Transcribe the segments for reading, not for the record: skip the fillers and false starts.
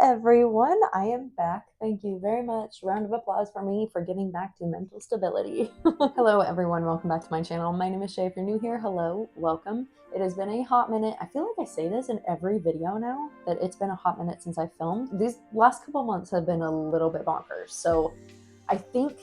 everyone, I am back. Thank you very much. Round of applause for me for getting back to mental stability. Hello everyone, welcome back to my channel. My name is Shay. If you're new here, hello, welcome. It has been a hot minute. I feel like I say this in every video now, that it's been a hot minute since I filmed. These last couple months have been a little bit bonkers, so I think,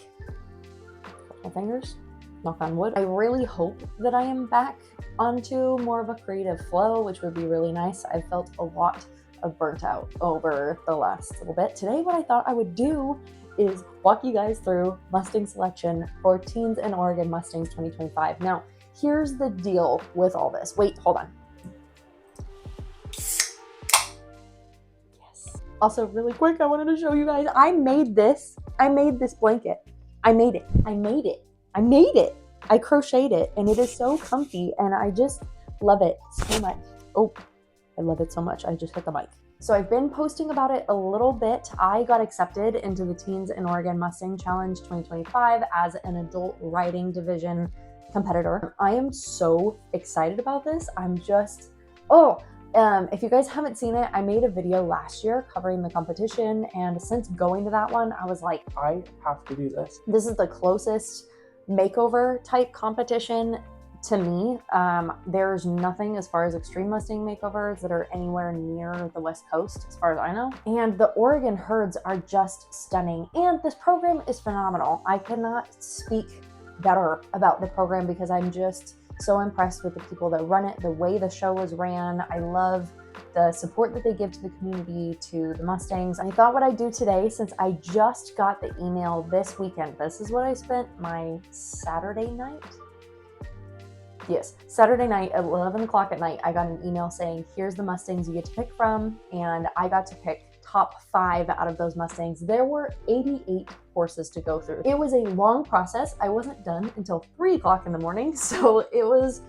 my fingers, knock on wood, I really hope that I am back onto more of a creative flow, which would be really nice. I felt a lot of burnt out over the last little bit. Today, what I thought I would do is walk you guys through Mustang selection for Teens in Oregon Mustangs 2025. Now, here's the deal with all this. Wait, hold on. Yes. Also, really quick, I wanted to show you guys, I made this blanket. I made it. I crocheted it, and it is so comfy, and I just love it so much. Oh, I love it so much. I just hit the mic. So I've been posting about it a little bit. I got accepted into the Teens in Oregon Mustang Challenge 2025 as an adult riding division competitor. I am so excited about this. I'm just, if you guys haven't seen it, I made a video last year covering the competition, and since going to that one, I was like, I have to do this. This is the closest makeover type competition to me. There's nothing as far as extreme Mustang makeovers that are anywhere near the West Coast, as far as I know. And the Oregon herds are just stunning. And this program is phenomenal. I cannot speak better about the program because I'm just so impressed with the people that run it, the way the show was ran. I love the support that they give to the community, to the Mustangs. I thought what I'd do today, since I just got the email this weekend, this is what I spent my Saturday night. Yes, Saturday night at 11 o'clock at night, I got an email saying, here's the Mustangs you get to pick from, and I got to pick top 5 out of those Mustangs. There were 88 horses to go through. It was a long process. I wasn't done until 3 o'clock in the morning, so it was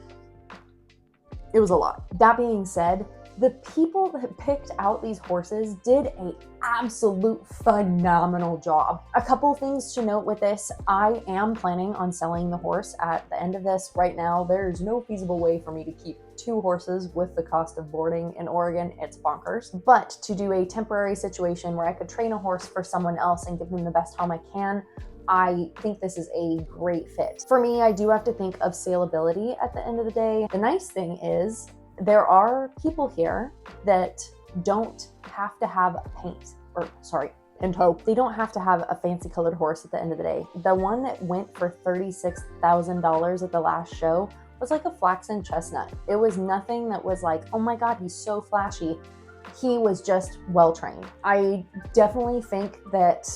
a lot. That being said, the people that picked out these horses did an absolute phenomenal job. A couple things to note with this: I am planning on selling the horse at the end of this. Right now, there's no feasible way for me to keep 2 horses with the cost of boarding in Oregon. It's bonkers. But to do a temporary situation where I could train a horse for someone else and give them the best home I can, I think this is a great fit. For me, I do have to think of saleability at the end of the day. The nice thing is, there are people here that don't have to have pinto. They don't have to have a fancy colored horse at the end of the day. The one that went for $36,000 at the last show was like a flaxen chestnut. It was nothing that was like, oh my God, he's so flashy. He was just well trained. I definitely think that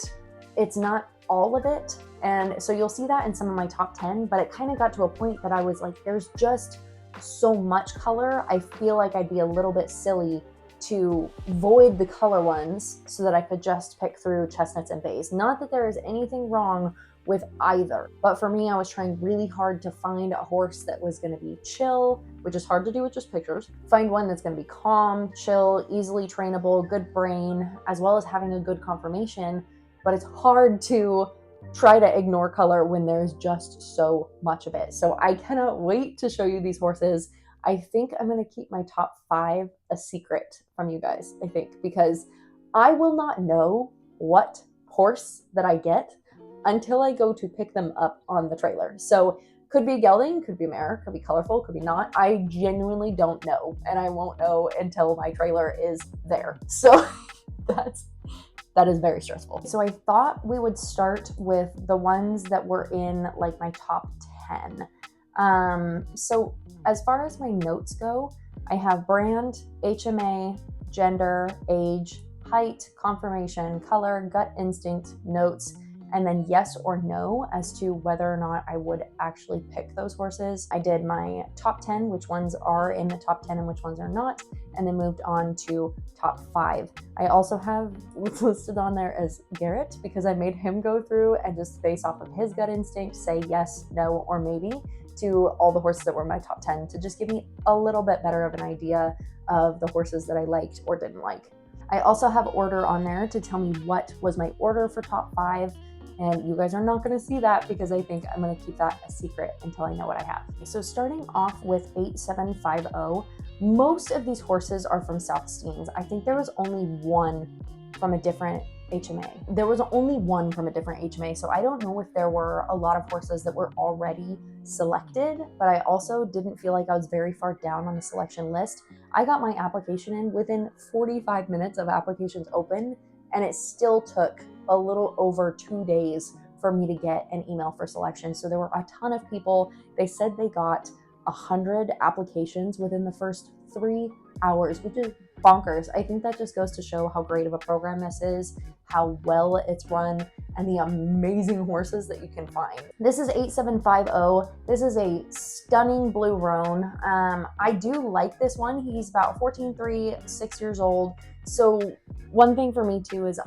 it's not all of it. And so you'll see that in some of my top 10, but it kind of got to a point that I was like, there's just so much color. I feel like I'd be a little bit silly to void the color ones so that I could just pick through chestnuts and bays. Not that there is anything wrong with either, but for me, I was trying really hard to find a horse that was going to be chill, which is hard to do with just pictures. Find one that's going to be calm, chill, easily trainable, good brain, as well as having a good conformation. But it's hard to try to ignore color when there's just so much of it. So I cannot wait to show you these horses. I think I'm going to keep my top 5 a secret from you guys, I think, because I will not know what horse that I get until I go to pick them up on the trailer. So could be a gelding, could be a mare, could be colorful, could be not. I genuinely don't know, and I won't know until my trailer is there. So that is very stressful. So I thought we would start with the ones that were in like my top 10. So as far as my notes go, I have brand, HMA, gender, age, height, conformation, color, gut instinct, notes, and then yes or no as to whether or not I would actually pick those horses. I did my top 10, which ones are in the top 10 and which ones are not, and then moved on to top 5. I also have listed on there as Garrett because I made him go through and just based off of his gut instinct say yes, no, or maybe to all the horses that were in my top 10 to just give me a little bit better of an idea of the horses that I liked or didn't like. I also have order on there to tell me what was my order for top 5. And you guys are not going to see that because I think I'm going to keep that a secret until I know what I have. So starting off with 8750, Most of these horses are from South Steens. I think there was only one from a different HMA. There was only one from a different HMA, so I don't know if there were a lot of horses that were already selected, but I also didn't feel like I was very far down on the selection list. I got my application in within 45 minutes of applications open, and it still took a little over 2 days for me to get an email for selection. So there were a ton of people. They said they got 100 applications within the first 3 hours, which is bonkers. I think that just goes to show how great of a program this is, how well it's run, and the amazing horses that you can find. This is 8750. This is a stunning blue roan. I do like this one. He's about 14.3, 6 years old. So one thing for me too is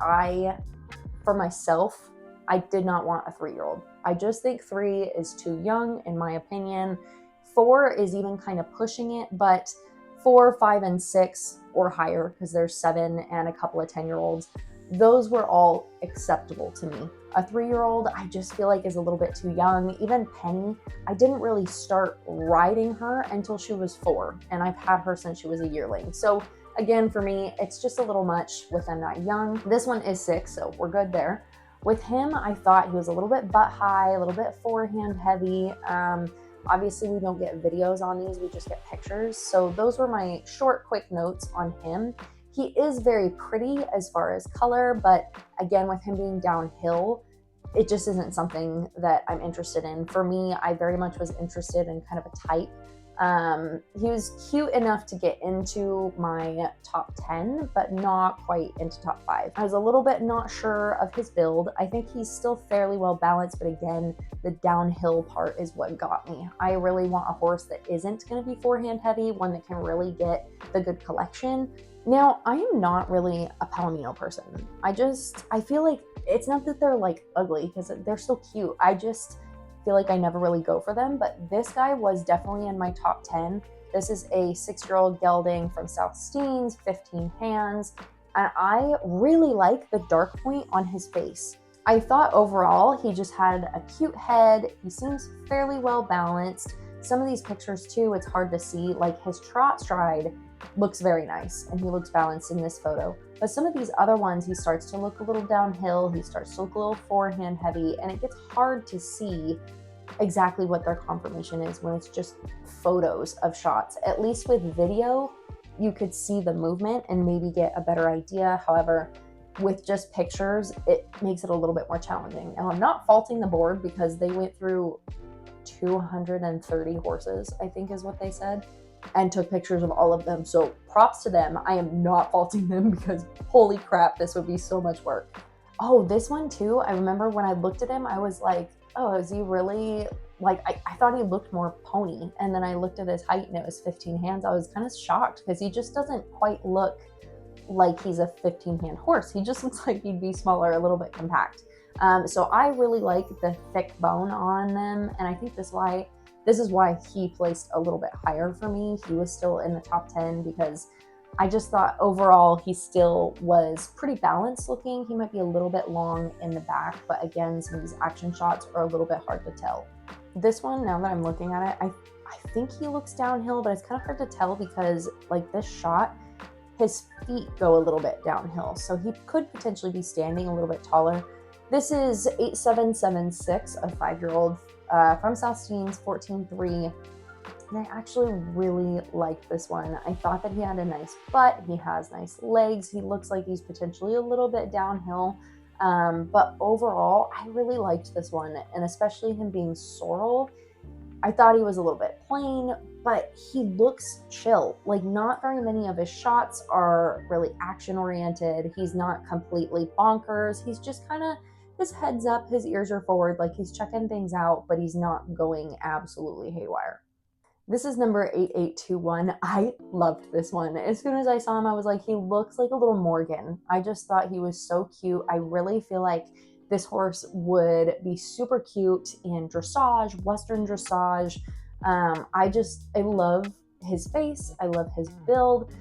for myself, I did not want a 3-year-old. I just think 3 is too young, in my opinion. 4 is even kind of pushing it, but 4, 5, and 6 or higher, because there's 7 and a couple of 10-year-olds, those were all acceptable to me. A 3-year-old, I just feel like is a little bit too young. Even Penny, I didn't really start riding her until she was 4, and I've had her since she was a yearling. So again, for me, it's just a little much with them that young. This one is 6, so we're good there. With him, I thought he was a little bit butt high, a little bit forehand heavy. Obviously, we don't get videos on these, we just get pictures. So those were my short, quick notes on him. He is very pretty as far as color, but again, with him being downhill, it just isn't something that I'm interested in. For me, I very much was interested in kind of a type. He was cute enough to get into my top 10, but not quite into top 5. I was a little bit not sure of his build. I think he's still fairly well balanced, but again, the downhill part is what got me. I really want a horse that isn't going to be forehand heavy, one that can really get the good collection. Now, I am not really a Palomino person. I feel like it's not that they're like ugly, because they're still cute. I just feel like I never really go for them, but this guy was definitely in my top 10. This is a 6-year-old gelding from South Steens, 15 hands, and I really like the dark point on his face. I thought overall he just had a cute head. He seems fairly well balanced. Some of these pictures too, it's hard to see, like his trot stride looks very nice and he looks balanced in this photo. But some of these other ones, he starts to look a little downhill, he starts to look a little forehand heavy, and it gets hard to see exactly what their conformation is when it's just photos of shots. At least with video, you could see the movement and maybe get a better idea. However, with just pictures, it makes it a little bit more challenging. Now, I'm not faulting the board because they went through 230 horses, I think is what they said, and took pictures of all of them. So props to them. I am not faulting them because holy crap, this would be so much work. Oh, this one too. I remember when I looked at him, I was like, oh, is he really, like, I thought he looked more pony. And then I looked at his height and it was 15 hands. I was kind of shocked because he just doesn't quite look like he's a 15-hand horse. He just looks like he'd be smaller, a little bit compact. So I really like the thick bone on them. And I think this is why he placed a little bit higher for me. He was still in the top 10 because I just thought overall he still was pretty balanced looking. He might be a little bit long in the back, but again, some of these action shots are a little bit hard to tell. This one, now that I'm looking at it, I think he looks downhill, but it's kind of hard to tell because like this shot, his feet go a little bit downhill. So he could potentially be standing a little bit taller. This is 8776, a 5-year-old from South Steens, 14.3. And I actually really like this one. I thought that he had a nice butt. He has nice legs. He looks like he's potentially a little bit downhill. But overall, I really liked this one. And especially him being sorrel. I thought he was a little bit plain, but he looks chill. Like not very many of his shots are really action oriented. He's not completely bonkers. He's just kind of, his head's up, his ears are forward, like he's checking things out, but he's not going absolutely haywire. This is number 8821. I loved this one. As soon as I saw him, I was like, he looks like a little Morgan. I just thought he was so cute. I really feel like this horse would be super cute in dressage, Western dressage. I love his face. I love his build.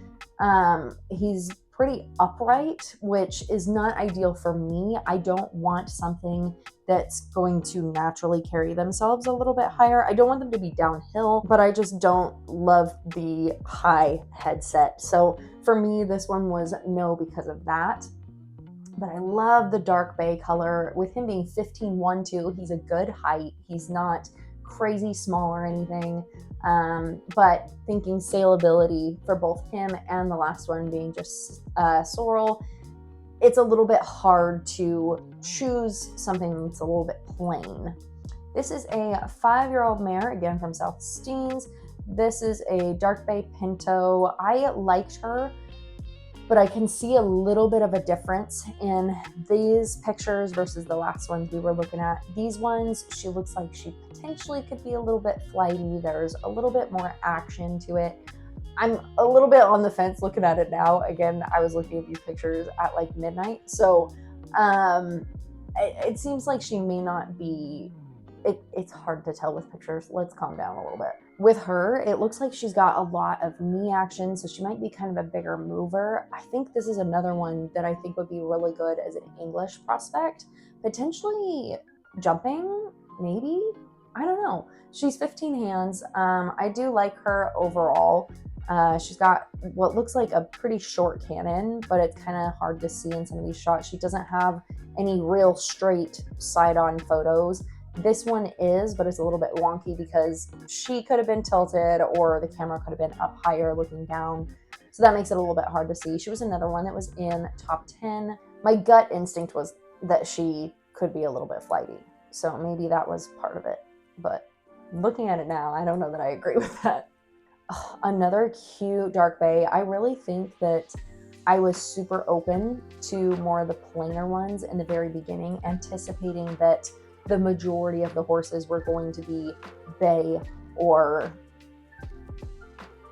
He's pretty upright, which is not ideal for me. I don't want something that's going to naturally carry themselves a little bit higher. I don't want them to be downhill, but I just don't love the high headset. So for me, this one was no because of that. But I love the dark bay color. With him being 15'1" too, he's a good height. He's not crazy small or anything. But thinking saleability for both him and the last one being just sorrel, it's a little bit hard to choose something that's a little bit plain. This is a 5-year-old mare, again from South Steens. This is a dark bay pinto. I liked her, but I can see a little bit of a difference in these pictures versus the last ones we were looking at. These ones, she looks like she potentially could be a little bit flighty. There's a little bit more action to it. I'm a little bit on the fence looking at it now. Again, I was looking at these pictures at like midnight. So it seems like she may not be, it's hard to tell with pictures. Let's calm down a little bit. With her, it looks like she's got a lot of knee action, so she might be kind of a bigger mover. I think this is another one that I think would be really good as an English prospect. Potentially jumping, maybe? I don't know. She's 15 hands. I do like her overall. She's got what looks like a pretty short cannon, but it's kind of hard to see in some of these shots. She doesn't have any real straight side-on photos. This one is, but it's a little bit wonky because she could have been tilted or the camera could have been up higher looking down. So that makes it a little bit hard to see. She was another one that was in top 10. My gut instinct was that she could be a little bit flighty. So maybe that was part of it. But looking at it now, I don't know that I agree with that. Oh, another cute dark bay. I really think that I was super open to more of the plainer ones in the very beginning, anticipating that the majority of the horses were going to be bay or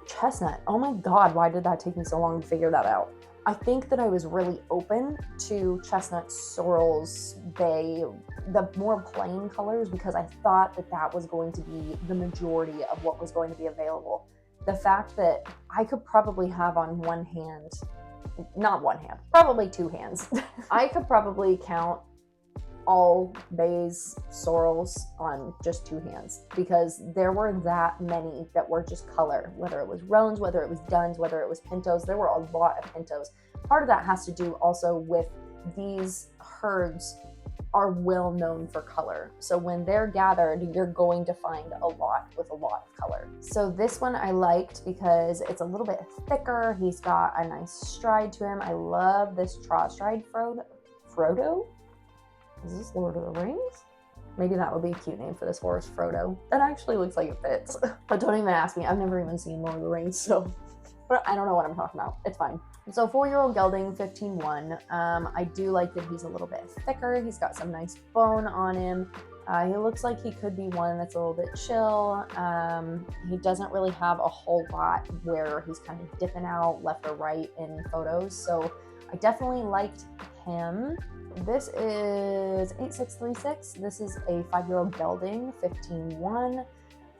chestnut. Oh my God, why did that take me so long to figure that out? I think that I was really open to chestnut, sorrels, bay, the more plain colors, because I thought that that was going to be the majority of what was going to be available. The fact that I could probably have on one hand, not one hand, probably two hands. I could probably count all bays, sorrels on just two hands, because there were that many that were just color, whether it was roans, whether it was duns, whether it was pintos. There were a lot of pintos. Part of that has to do also with these herds are well known for color. So when they're gathered, you're going to find a lot with a lot of color. So this one I liked because it's a little bit thicker. He's got a nice stride to him. I love this trot stride Frodo? Is this Lord of the Rings? Maybe that would be a cute name for this horse, Frodo. That actually looks like it fits. But don't even ask me. I've never even seen Lord of the Rings, so but I don't know what I'm talking about. It's fine. So 4-year-old gelding, 15'1". I do like that he's a little bit thicker. He's got some nice bone on him. He looks like he could be one that's a little bit chill. He doesn't really have a whole lot where he's kind of dipping out left or right in photos. So I definitely liked him. This is 8636. This is a 5-year-old gelding, 15'1".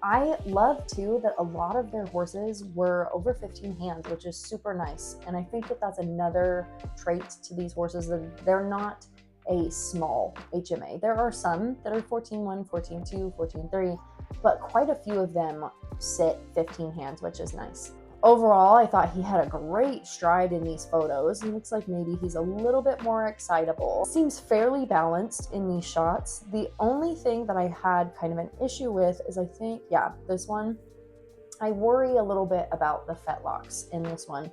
I love too that a lot of their horses were over 15 hands, which is super nice. And I think that that's another trait to these horses, that they're not a small HMA. There are some that are 14'1", 14'2", 14'3", but quite a few of them sit 15 hands, which is nice. Overall, I thought he had a great stride in these photos. He looks like maybe he's a little bit more excitable. Seems fairly balanced in these shots. The only thing that I had kind of an issue with is I think, yeah, this one. I worry a little bit about the fetlocks in this one.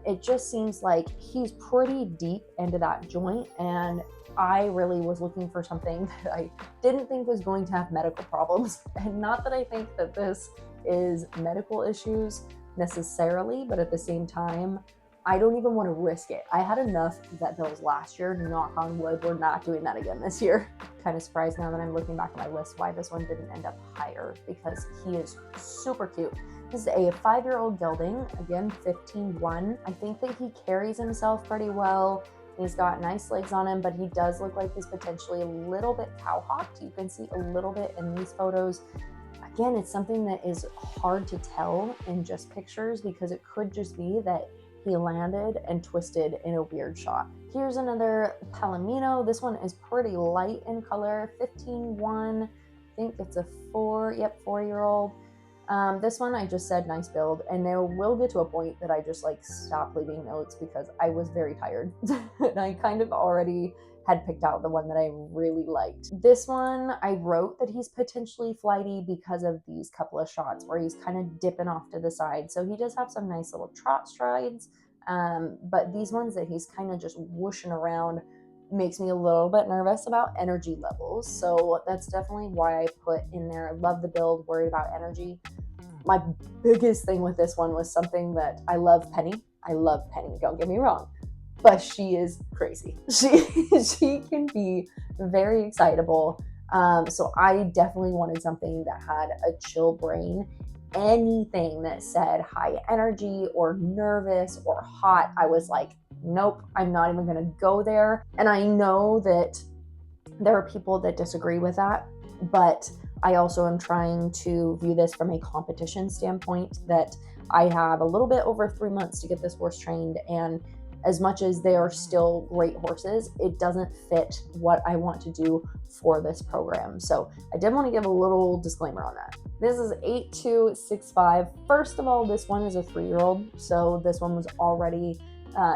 It just seems like he's pretty deep into that joint, and I really was looking for something that I didn't think was going to have medical problems. And not that I think that this is medical issues necessarily, but at the same time, I don't even want to risk it. I had enough vet bills last year, knock on wood, we're not doing that again this year. Kind of surprised now that I'm looking back at my list why this one didn't end up higher, because he is super cute. This is a 5-year-old gelding, again, 15'1". I think that he carries himself pretty well. He's got nice legs on him, but he does look like he's potentially a little bit cow-hocked. You can see a little bit in these photos. Again, it's something that is hard to tell in just pictures, because it could just be that he landed and twisted in a weird shot. Here's another Palomino. This one is pretty light in color, 15-1. I think it's a 4-year-old. This one I just said nice build, and there will get to a point that I just like stop leaving notes because I was very tired and I kind of already had picked out the one that I really liked. This one I wrote that he's potentially flighty because of these couple of shots where he's kind of dipping off to the side. So he does have some nice little trot strides, but these ones that he's kind of just whooshing around makes me a little bit nervous about energy levels. So that's definitely why I put in there, love the build, worried about energy. My biggest thing with this one was something that I love Penny. I love Penny, don't get me wrong, but she is crazy. She can be very excitable. So I definitely wanted something that had a chill brain. Anything that said high energy or nervous or hot, I was like, nope, I'm not even gonna go there. And I know that there are people that disagree with that, but I also am trying to view this from a competition standpoint, that I have a little bit over 3 months to get this horse trained, and as much as they are still great horses, it doesn't fit what I want to do for this program. So I did want to give a little disclaimer on that. This is 8265. First of all, this one is a 3-year-old, so this one was already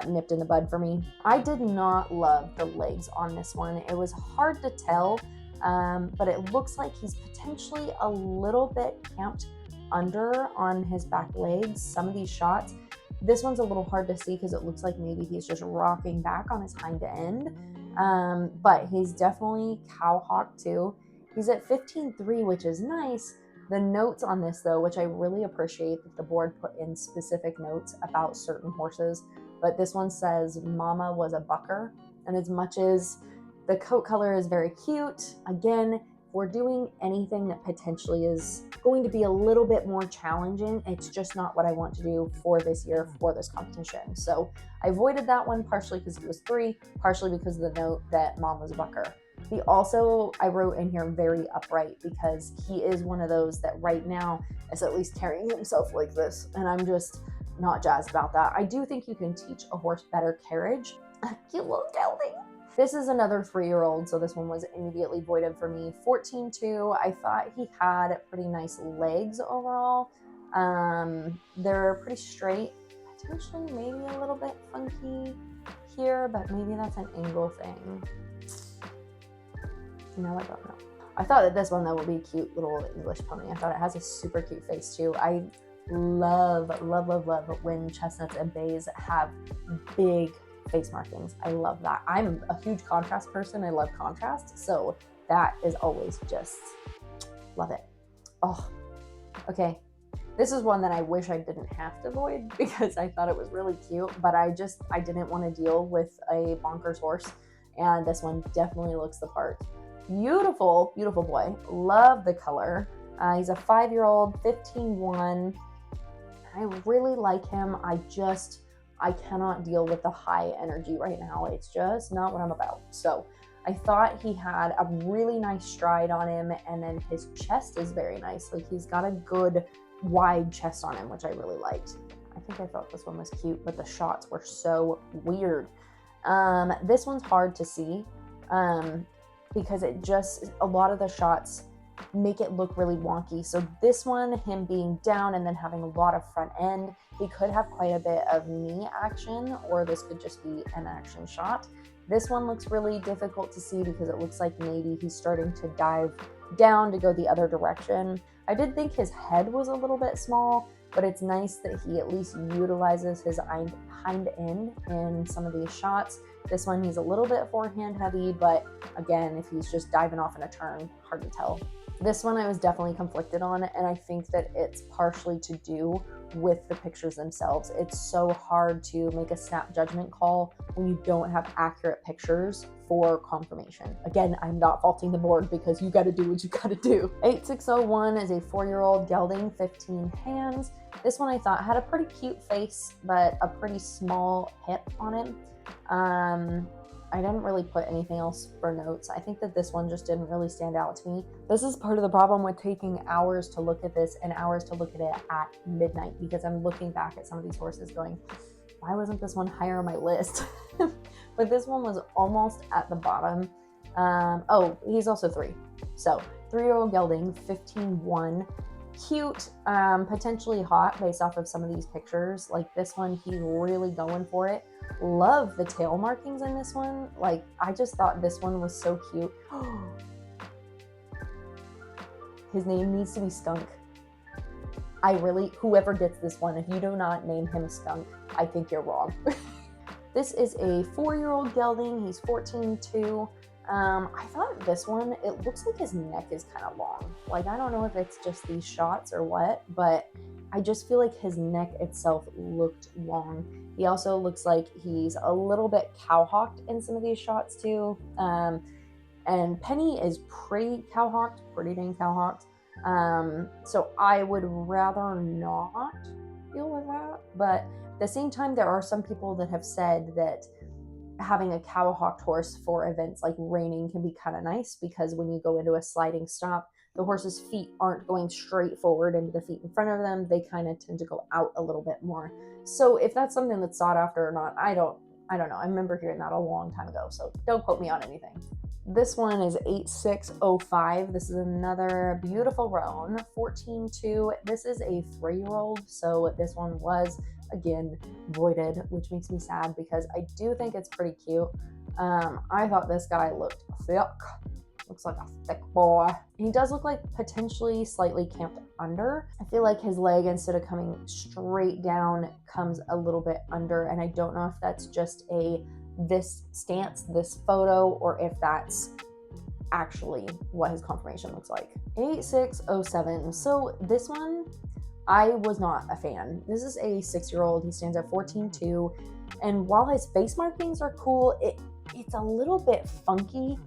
nipped in the bud for me. I did not love the legs on this one. It was hard to tell, but it looks like he's potentially a little bit camped under on his back legs. Some of these shots, this one's a little hard to see because it looks like maybe he's just rocking back on his hind end, but he's definitely cowhock too. He's at 15.3, which is nice. The notes on this though, which I really appreciate that the board put in specific notes about certain horses, but this one says Mama was a bucker. And as much as the coat color is very cute, again, if we're doing anything that potentially is going to be a little bit more challenging, it's just not what I want to do for this year, for this competition. So I avoided that one partially because he was 3, partially because of the note that Mom was a bucker. I wrote in here very upright because he is one of those that right now is at least carrying himself like this, and I'm just not jazzed about that. I do think you can teach a horse better carriage. Cute little gelding. This is another 3-year-old, so this one was immediately voided for me. 14.2. I thought he had pretty nice legs overall. They're pretty straight, potentially maybe a little bit funky here, but maybe that's an angle thing. No, I don't know. I thought that this one though would be a cute little English pony. I thought it has a super cute face too. I love when chestnuts and bays have big face markings. I love that. I'm a huge contrast person. I love contrast. So that is always just love it. Oh, okay. This is one that I wish I didn't have to void because I thought it was really cute, but I didn't want to deal with a bonkers horse. And this one definitely looks the part. Beautiful, beautiful boy. Love the color. He's a 5-year-old, 15.1. I really like him. I cannot deal with the high energy right now. It's just not what I'm about. So I thought he had a really nice stride on him, and then his chest is very nice. Like he's got a good wide chest on him, which I really liked. I thought this one was cute, but the shots were so weird. This one's hard to see because a lot of the shots make it look really wonky. So this one, him being down and then having a lot of front end, he could have quite a bit of knee action, or this could just be an action shot. This one looks really difficult to see because it looks like maybe he's starting to dive down to go the other direction. I did think his head was a little bit small, but it's nice that he at least utilizes his hind end in some of these shots. This one, he's a little bit forehand heavy, but again, if he's just diving off in a turn, hard to tell. This one I was definitely conflicted on, and I think that it's partially to do with the pictures themselves. It's so hard to make a snap judgment call when you don't have accurate pictures for confirmation. Again, I'm not faulting the board because you got to do what you got to do. 8601 is a 4-year-old gelding, 15 hands. This one I thought had a pretty cute face, but a pretty small hip on him. I didn't really put anything else for notes. I think that this one just didn't really stand out to me. This is part of the problem with taking hours to look at this and hours to look at it at midnight, because I'm looking back at some of these horses going, why wasn't this one higher on my list? But this one was almost at the bottom. Oh, he's also 3. So 3-year-old gelding, 15-1. Cute, potentially hot based off of some of these pictures. Like this one, he's really going for it. Love the tail markings in this one. Like, I just thought this one was so cute. His name needs to be Skunk. Whoever gets this one, if you do not name him Skunk, I think you're wrong. This is a 4-year-old gelding. He's 14-2. I thought this one, it looks like his neck is kind of long. Like, I don't know if it's just these shots or what, but I just feel like his neck itself looked long. He also looks like he's a little bit cowhocked in some of these shots too. And Penny is pretty cowhocked, pretty dang cowhocked. So I would rather not deal with that. But at the same time, there are some people that have said that having a cowhocked horse for events like reining can be kind of nice, because when you go into a sliding stop, the horse's feet aren't going straight forward into the feet in front of them. They kind of tend to go out a little bit more. So if that's something that's sought after or not, I don't know. I remember hearing that a long time ago, so don't quote me on anything. This one is 8605. This is another beautiful roan, 14-2. This is a 3-year-old, so this one was, again, voided, which makes me sad because I do think it's pretty cute. I thought this guy looked thick. Looks like a thick boy. He does look like potentially slightly camped under. I feel like his leg, instead of coming straight down, comes a little bit under, and I don't know if that's just this stance, this photo, or if that's actually what his conformation looks like. 8607. So this one, I was not a fan. This is a 6-year-old. He stands at 14-2, and while his face markings are cool, it's a little bit funky.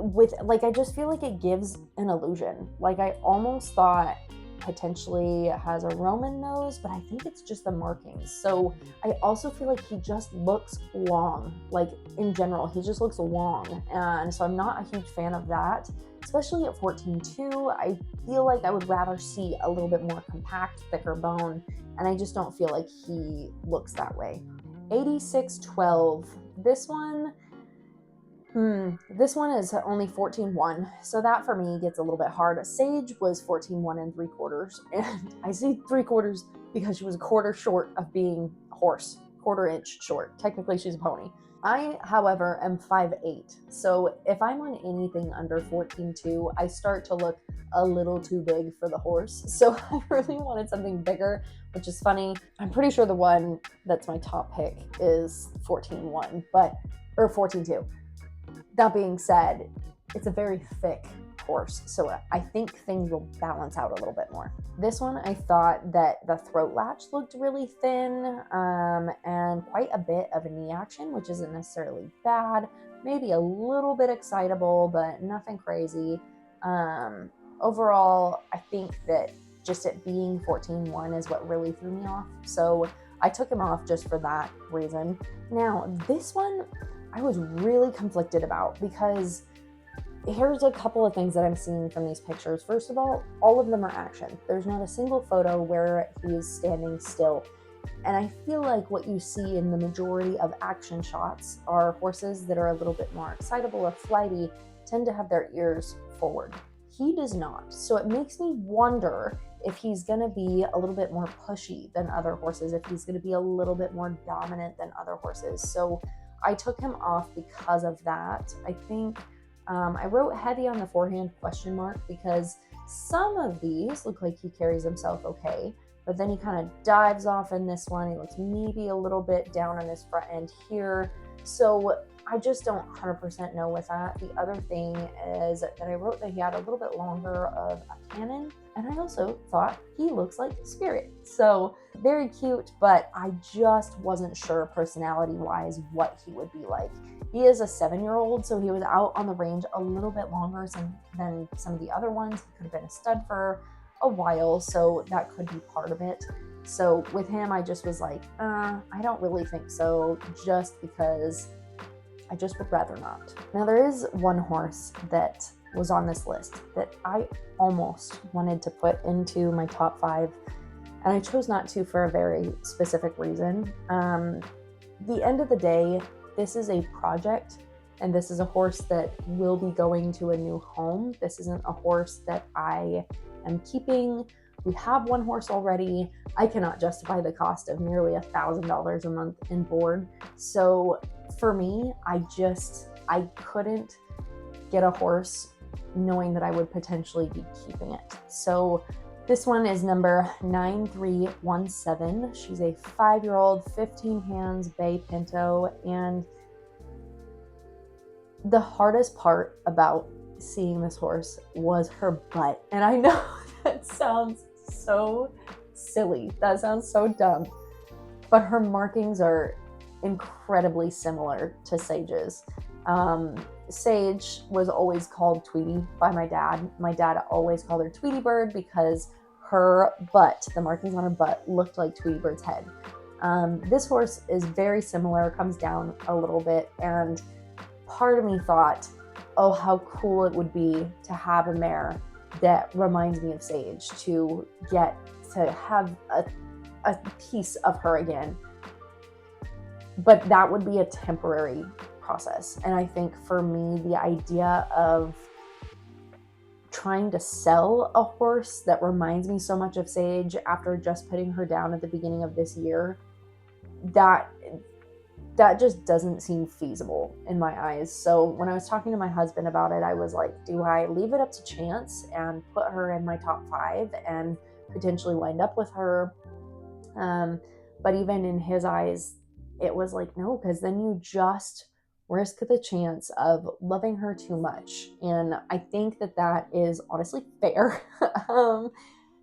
With, like, I just feel like it gives an illusion. Like, I almost thought potentially has a Roman nose, but I think it's just the markings. So I also feel like he just looks long. Like, in general, he just looks long, and so I'm not a huge fan of that, especially at 14-2. I feel like I would rather see a little bit more compact, thicker bone, and I just don't feel like he looks that way. 8612. This one is only 14-1, so that for me gets a little bit hard. Sage was 14-1 3/4, and I say 3/4 because she was a quarter short of being a horse, quarter inch short. Technically, she's a pony. I, however, am 5'8", so if I'm on anything under 14-2, I start to look a little too big for the horse. So I really wanted something bigger, which is funny. I'm pretty sure the one that's my top pick is 14-1, or 14-2. That being said, it's a very thick horse, so I think things will balance out a little bit more. This one, I thought that the throat latch looked really thin, and quite a bit of knee action, which isn't necessarily bad. Maybe a little bit excitable, but nothing crazy. Overall, I think that just it being 14-1 is what really threw me off, so I took him off just for that reason. Now, this one I was really conflicted about, because here's a couple of things that I'm seeing from these pictures. First of all of them are action. There's not a single photo where he is standing still. And I feel like what you see in the majority of action shots are horses that are a little bit more excitable or flighty, tend to have their ears forward. He does not. So it makes me wonder if he's going to be a little bit more pushy than other horses, if he's going to be a little bit more dominant than other horses. So I took him off because of that. I think I wrote heavy on the forehand ? Because some of these look like he carries himself okay, but then he kind of dives off in this one. He looks maybe a little bit down on his front end here. So I just don't 100% know with that. The other thing is that I wrote that he had a little bit longer of a cannon, and I also thought he looks like Spirit. So very cute, but I just wasn't sure personality-wise what he would be like. He is a 7-year-old, so he was out on the range a little bit longer than some of the other ones. He could have been a stud for a while, so that could be part of it. So with him, I just was like, I don't really think so, just because I just would rather not. Now, there is one horse that was on this list that I almost wanted to put into my top 5, And I chose not to for a very specific reason. The end of the day, this is a project, and this is a horse that will be going to a new home. This isn't a horse that I am keeping. We have one horse already. I cannot justify the cost of nearly $1,000 a month in board. So for me, I couldn't get a horse knowing that I would potentially be keeping it. So this one is number 9317. She's a 5-year-old, 15 hands Bay Pinto. And the hardest part about seeing this horse was her butt. And I know that sounds so silly. That sounds so dumb. But her markings are incredibly similar to Sage's. Sage was always called Tweety by my dad. My dad always called her Tweety Bird because her butt, the markings on her butt, looked like Tweety Bird's head. This horse is very similar, comes down a little bit, and part of me thought, oh, how cool it would be to have a mare that reminds me of Sage, to get to have a piece of her again. But that would be a temporary process. And I think for me, the idea of trying to sell a horse that reminds me so much of Sage after just putting her down at the beginning of this year, that just doesn't seem feasible in my eyes. So when I was talking to my husband about it, I was like, do I leave it up to chance and put her in my top 5 and potentially wind up with her? But even in his eyes, it was like, no, because then you just risk the chance of loving her too much. And I think that is honestly fair.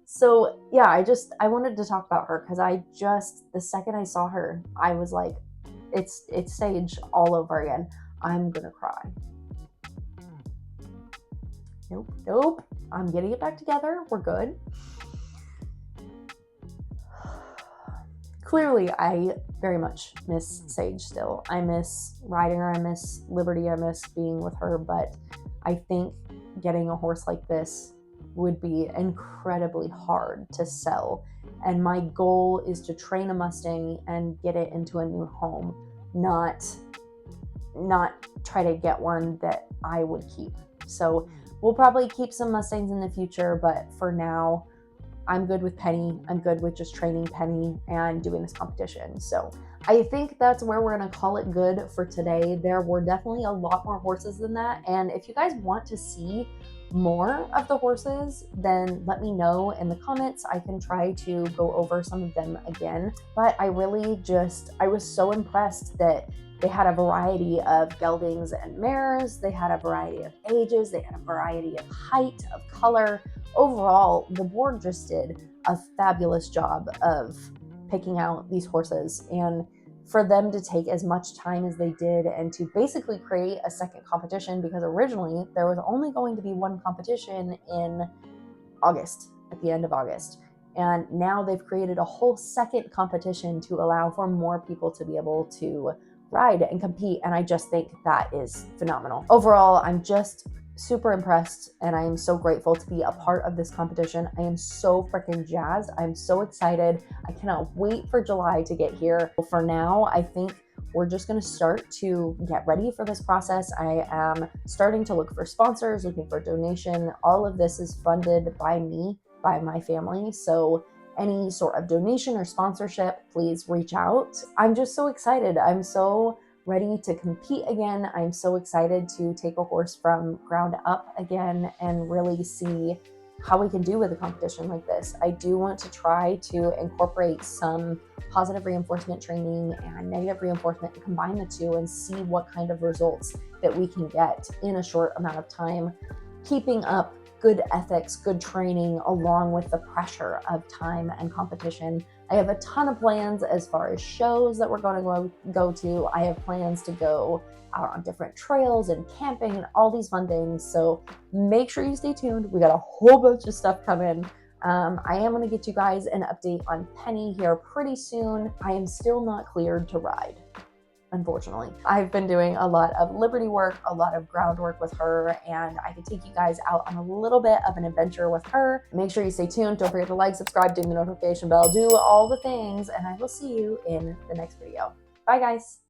So yeah, I wanted to talk about her because the second I saw her, I was like, it's Sage all over again. I'm gonna cry. Nope. I'm getting it back together. We're good. Clearly, I very much miss Sage still. I miss riding her. I miss Liberty. I miss being with her. But I think getting a horse like this would be incredibly hard to sell. And my goal is to train a Mustang and get it into a new home, not try to get one that I would keep. So we'll probably keep some Mustangs in the future, but for now, I'm good with Penny. I'm good with just training Penny and doing this competition. So I think that's where we're going to call it good for today. There were definitely a lot more horses than that. And if you guys want to see more of the horses, then let me know in the comments. I can try to go over some of them again. But I was so impressed that they had a variety of geldings and mares. They had a variety of ages. They had a variety of height, of color. Overall, the board just did a fabulous job of picking out these horses, and for them to take as much time as they did and to basically create a second competition, because originally there was only going to be one competition in August, at the end of August. And now they've created a whole second competition to allow for more people to be able to ride and compete. And I just think that is phenomenal. Overall, I'm just super impressed, and I am so grateful to be a part of this competition. I am so freaking jazzed. I'm so excited. I cannot wait for July to get here. For now, I think we're just going to start to get ready for this process. I am starting to look for sponsors, looking for donation. All of this is funded by me, by my family. So any sort of donation or sponsorship, please reach out. I'm just so excited. I'm so ready to compete again. I'm so excited to take a horse from ground up again and really see how we can do with a competition like this. I do want to try to incorporate some positive reinforcement training and negative reinforcement and combine the two and see what kind of results that we can get in a short amount of time, keeping up good ethics, good training, along with the pressure of time and competition. I have a ton of plans as far as shows that we're going to go to. I have plans to go out on different trails and camping and all these fun things. So make sure you stay tuned. We got a whole bunch of stuff coming. I am going to get you guys an update on Penny here pretty soon. I am still not cleared to ride. unfortunately. I've been doing a lot of liberty work, a lot of groundwork with her, and I could take you guys out on a little bit of an adventure with her. Make sure you stay tuned. Don't forget to like, subscribe, ding the notification bell, do all the things, and I will see you in the next video. Bye, guys.